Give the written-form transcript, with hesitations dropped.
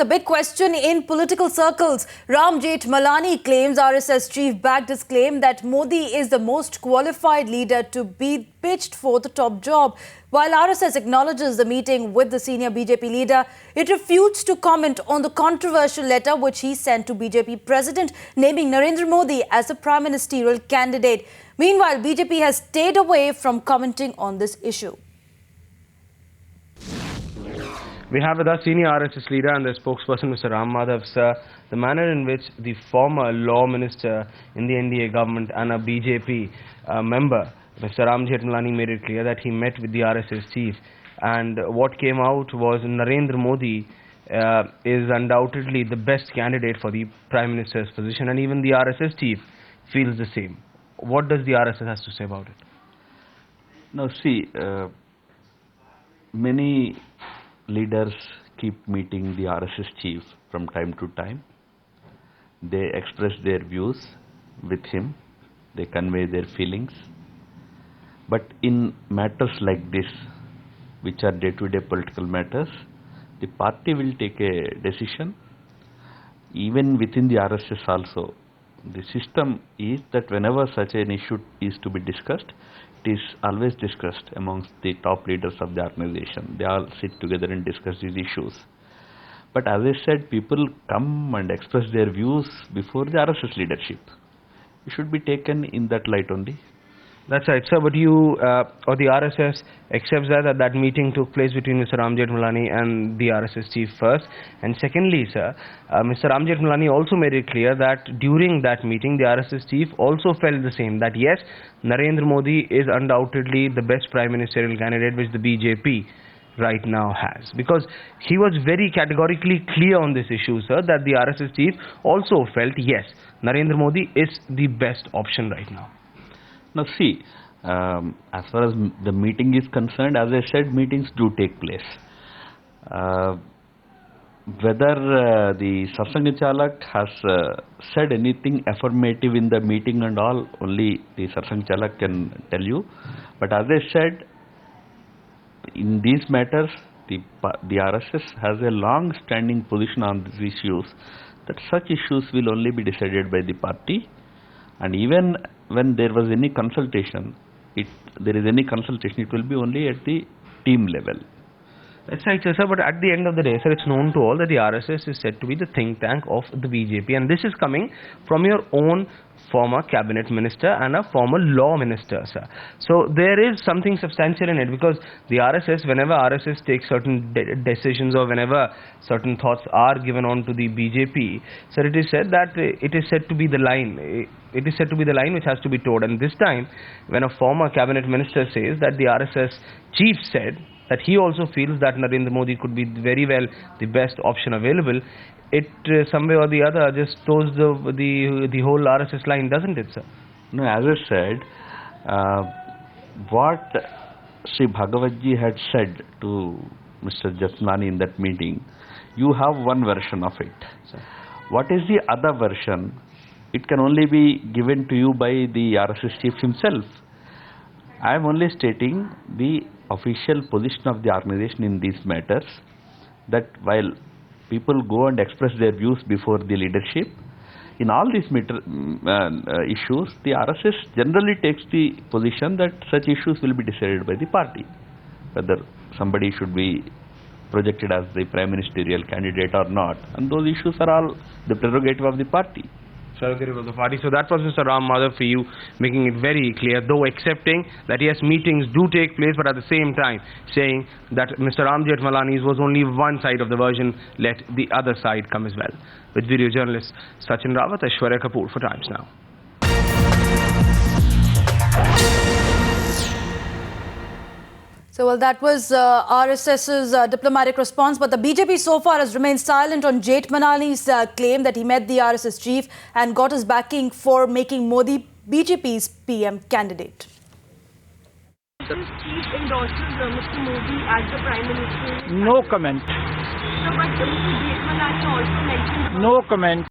The big question in political circles. Ram Jethmalani claims RSS chief backed his claim that Modi is the most qualified leader to be pitched for the top job. While RSS acknowledges the meeting with the senior BJP leader, it refused to comment on the controversial letter which he sent to BJP president naming Narendra Modi as the prime ministerial candidate. Meanwhile, BJP has stayed away from commenting on this issue. We have with us senior RSS leader and the spokesperson, Mr. Ram Madhav, sir. The manner in which the former law minister in the NDA government and a BJP member, Mr. Ram Jethmalani, made it clear that he met with the RSS chief, and what came out was Narendra Modi is undoubtedly the best candidate for the Prime Minister's position, and even the RSS chief feels the same. What does the RSS has to say about it? Now see, many leaders keep meeting the RSS chief from time to time. They express their views with him. They convey their feelings. But in matters like this, which are day-to-day political matters, the party will take a decision. Even within the RSS also, the system is that whenever such an issue is to be discussed, it is always discussed amongst the top leaders of the organization. They all sit together and discuss these issues. But as I said, people come and express their views before the RSS leadership. It should be taken in that light only. That's right, sir. But you or the RSS accepts that meeting took place between Mr. Ram Jethmalani and the RSS chief first. And secondly, sir, Mr. Ram Jethmalani also made it clear that during that meeting, the RSS chief also felt the same, that yes, Narendra Modi is undoubtedly the best prime ministerial candidate which the BJP right now has. Because he was very categorically clear on this issue, sir, that the RSS chief also felt, yes, Narendra Modi is the best option right now. Now see, as far as the meeting is concerned, as I said, meetings do take place. Whether the Satsang Chalak has said anything affirmative in the meeting and all, only the Satsang Chalak can tell you. But as I said, in these matters, the RSS has a long-standing position on these issues, that such issues will only be decided by the party. And even when there was any consultation, it will be only at the team level. That's right, sir. But at the end of the day, sir, it's known to all that the RSS is said to be the think tank of the BJP. And this is coming from your own former cabinet minister and a former law minister, sir. So there is something substantial in it, because the RSS, whenever RSS takes certain decisions or whenever certain thoughts are given on to the BJP, sir, it is said that it is said to be the line. It is said to be the line which has to be towed. And this time, when a former cabinet minister says that the RSS chief said that he also feels that Narendra Modi could be very well the best option available, it some way or the other just throws the whole RSS line, doesn't it, sir? No, as I said, what Sri Bhagavatji had said to Mr. Jethmalani in that meeting, you have one version of it. Sir. What is the other version? It can only be given to you by the RSS chief himself. I am only stating the official position of the organization in these matters, that while people go and express their views before the leadership, in all these issues, the RSS generally takes the position that such issues will be decided by the party, whether somebody should be projected as the prime ministerial candidate or not, and those issues are all the prerogative of the party. Of the party. So that was Mr. Ram Madhav for you, making it very clear, though accepting that yes, meetings do take place, but at the same time saying that Mr. Ram Jethmalani's was only one side of the version, let the other side come as well. With video journalist Sachin Rawat, Aishwarya Kapoor for Times Now. So, well, that was RSS's diplomatic response. But the BJP so far has remained silent on Jethmalani's claim that he met the RSS chief and got his backing for making Modi BJP's PM candidate. RSS chief endorses Mr. Modi as the Prime Minister. No comment. So, but Mr. Jethmalani also mentioned... No comment.